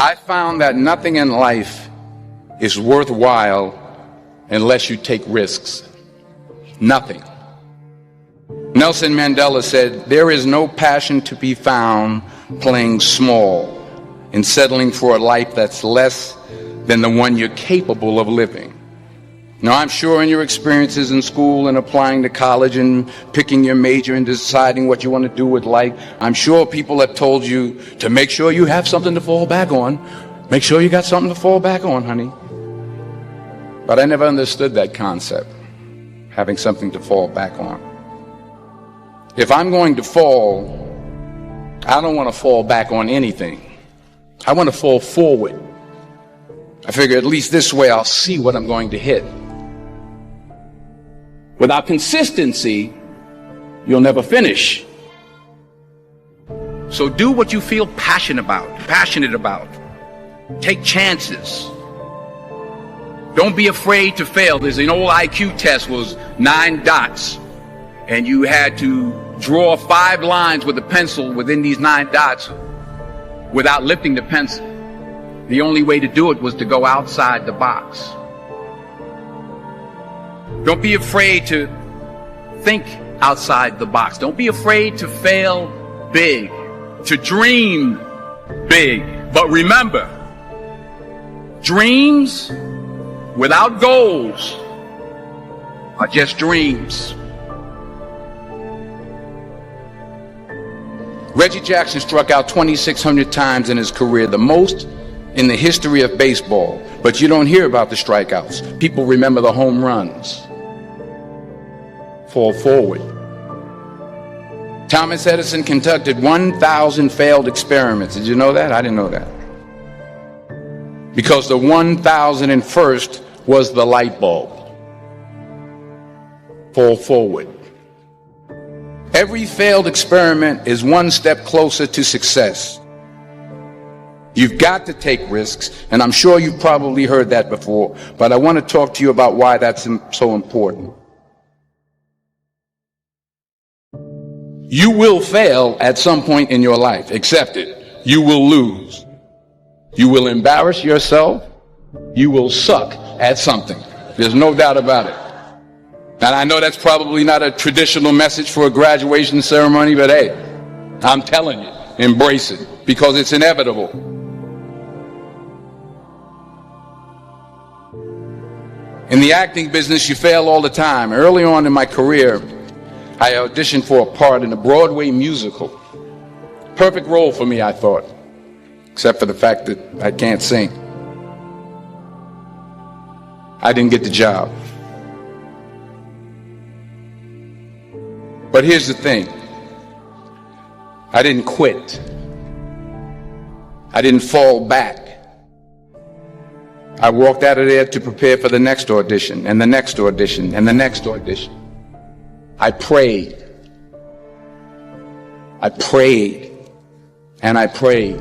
I found that nothing in life is worthwhile unless you take risks. Nothing. Nelson Mandela said, "There is no passion to be found playing small and settling for a life that's less than the one you're capable of living." Now, I'm sure in your experiences in school and applying to college and picking your major and deciding what you want to do with life, I'm sure people have told you to make sure you have something to fall back on. Make sure you got something to fall back on, honey. But I never understood that concept, having something to fall back on. If I'm going to fall, I don't want to fall back on anything. I want to fall forward. I figure at least this way I'll see what I'm going to hit. Without consistency, you'll never finish. So do what you feel passionate about. Take chances. Don't be afraid to fail. There's an old IQ test, was 9 dots, and you had to draw 5 lines with a pencil within these 9 dots without lifting the pencil. The only way to do it was to go outside the box. Don't be afraid to think outside the box. Don't be afraid to fail big, to dream big. But remember, dreams without goals are just dreams. Reggie Jackson struck out 2,600 times in his career, the most in the history of baseball. But you don't hear about the strikeouts. People remember the home runs. Fall forward. Thomas Edison conducted 1,000 failed experiments. Did you know that? I didn't know that. Because the 1,001st was the light bulb. Fall forward. Every failed experiment is one step closer to success. You've got to take risks, and I'm sure you've probably heard that before, but I want to talk to you about why that's so important. You will fail at some point in your life. Accept it. You will lose. You will embarrass yourself. You will suck at something. There's no doubt about it. And I know that's probably not a traditional message for a graduation ceremony, but hey, I'm telling you, embrace it, because it's inevitable. In the acting business, you fail all the time. Early on in my career, I auditioned for a part in a Broadway musical. Perfect role for me, I thought, except for the fact that I can't sing. I didn't get the job. But here's the thing. I didn't quit. I didn't fall back. I walked out of there to prepare for the next audition, and the next audition, and the next audition. I prayed. I prayed. And I prayed.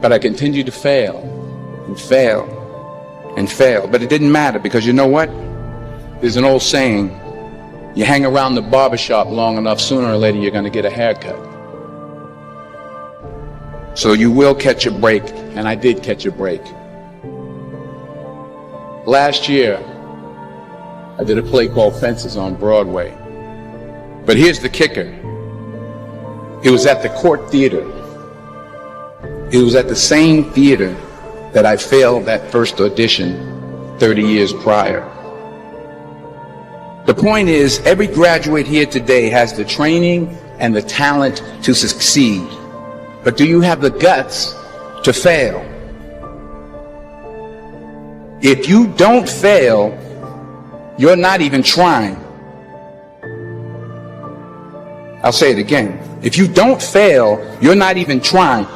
But I continued to fail, and fail, and fail. But it didn't matter, because you know what? There's an old saying, you hang around the barbershop long enough, sooner or later you're going to get a haircut. So you will catch a break, and I did catch a break. Last year, I did a play called Fences on Broadway. But here's the kicker. It was at the Court Theater. It was at the same theater that I failed that first audition 30 years prior. The point is, every graduate here today has the training and the talent to succeed. But do you have the guts to fail? If you don't fail, you're not even trying. I'll say it again. If you don't fail, you're not even trying.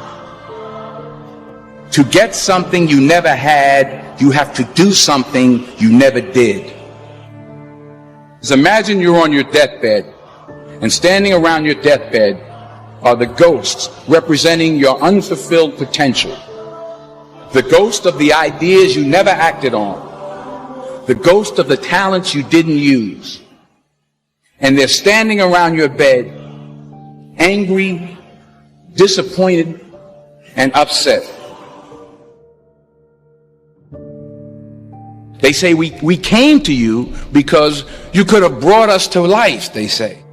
To get something you never had, you have to do something you never did. So imagine you're on your deathbed, and standing around your deathbed are the ghosts representing your unfulfilled potential. The ghost of the ideas you never acted on. The ghost of the talents you didn't use. And they're standing around your bed, angry, disappointed, and upset. They say we came to you because you could have brought us to life, they say.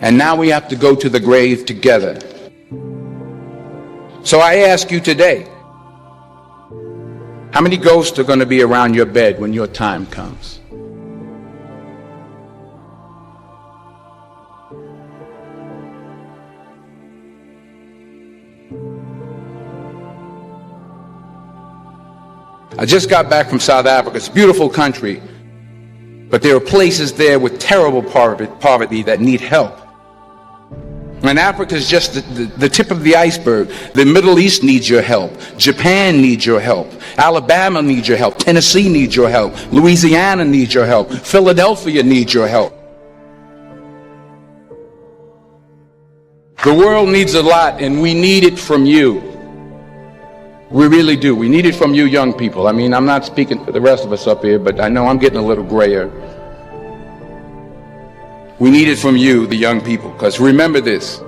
And now we have to go to the grave together. So I ask you today, how many ghosts are going to be around your bed when your time comes? I just got back from South Africa. It's a beautiful country, but there are places there with terrible poverty that need help. And Africa is just the tip of the iceberg. The Middle East needs your help. Japan needs your help. Alabama needs your help. Tennessee needs your help. Louisiana needs your help. Philadelphia needs your help. The world needs a lot, and we need it from you. We really do. We need it from you young people. I mean, I'm not speaking for the rest of us up here, but I know I'm getting a little grayer. We need it from you, the young people, because remember this.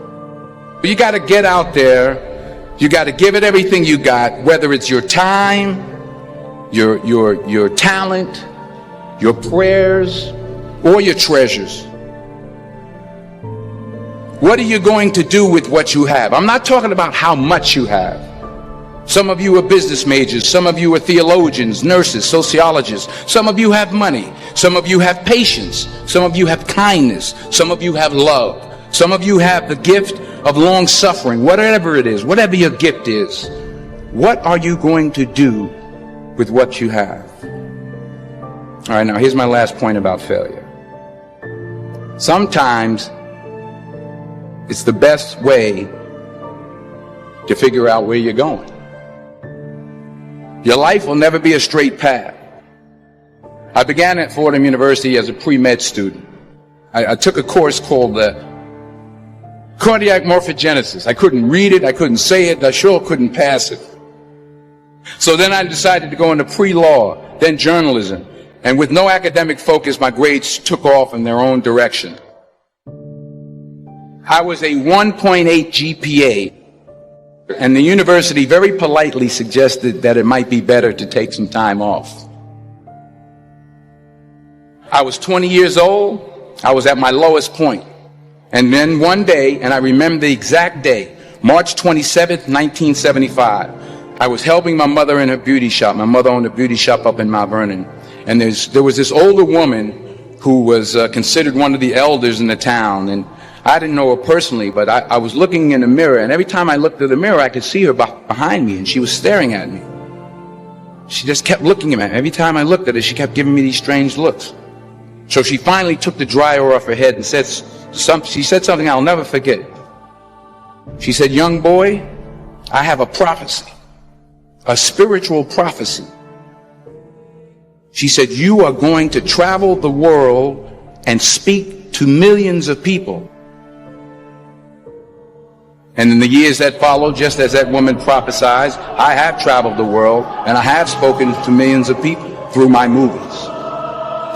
You got to get out there. You got to give it everything you got, whether it's your time, your talent, your prayers, or your treasures. What are you going to do with what you have? I'm not talking about how much you have. Some of you are business majors. Some of you are theologians, nurses, sociologists. Some of you have money. Some of you have patience. Some of you have kindness. Some of you have love. Some of you have the gift of long suffering. Whatever it is, whatever your gift is, what are you going to do with what you have? All right, now here's my last point about failure. Sometimes it's the best way to figure out where you're going. Your life will never be a straight path. I began at Fordham University as a pre-med student. I took a course called cardiac morphogenesis. I couldn't read it, I couldn't say it, I sure couldn't pass it. So then I decided to go into pre-law, then journalism. And with no academic focus, my grades took off in their own direction. I was a 1.8 GPA. And the university very politely suggested that it might be better to take some time off. I was 20 years old. I was at my lowest point. And then one day, and I remember the exact day, March 27th, 1975, I was helping my mother in her beauty shop. My mother owned a beauty shop up in Mount Vernon. And there was this older woman who was considered one of the elders in the town. And I didn't know her personally, but I was looking in the mirror, and every time I looked at the mirror, I could see her behind me, and she was staring at me. She just kept looking at me. Every time I looked at her, she kept giving me these strange looks. So she finally took the dryer off her head and she said something I'll never forget. She said, "Young boy, I have a prophecy, a spiritual prophecy." She said, "You are going to travel the world and speak to millions of people." And in the years that followed, just as that woman prophesied, I have traveled the world and I have spoken to millions of people through my movies.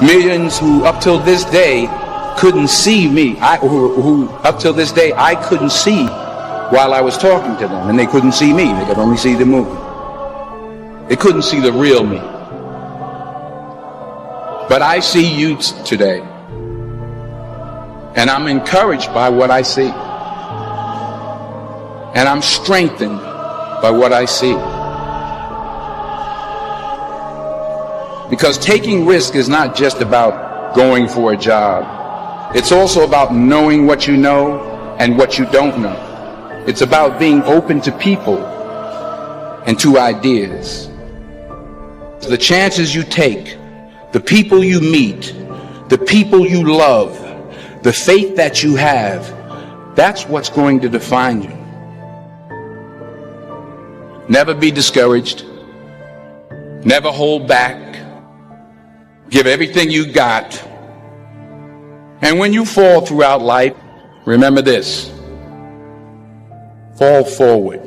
Millions who up till this day couldn't see me, who up till this day I couldn't see while I was talking to them, and they couldn't see me, they could only see the movie. They couldn't see the real me. But I see you today, and I'm encouraged by what I see. And I'm strengthened by what I see. Because taking risk is not just about going for a job. It's also about knowing what you know and what you don't know. It's about being open to people and to ideas. The chances you take, the people you meet, the people you love, the faith that you have, that's what's going to define you. Never be discouraged. Never hold back. Give everything you got. And when you fall throughout life, remember this: fall forward.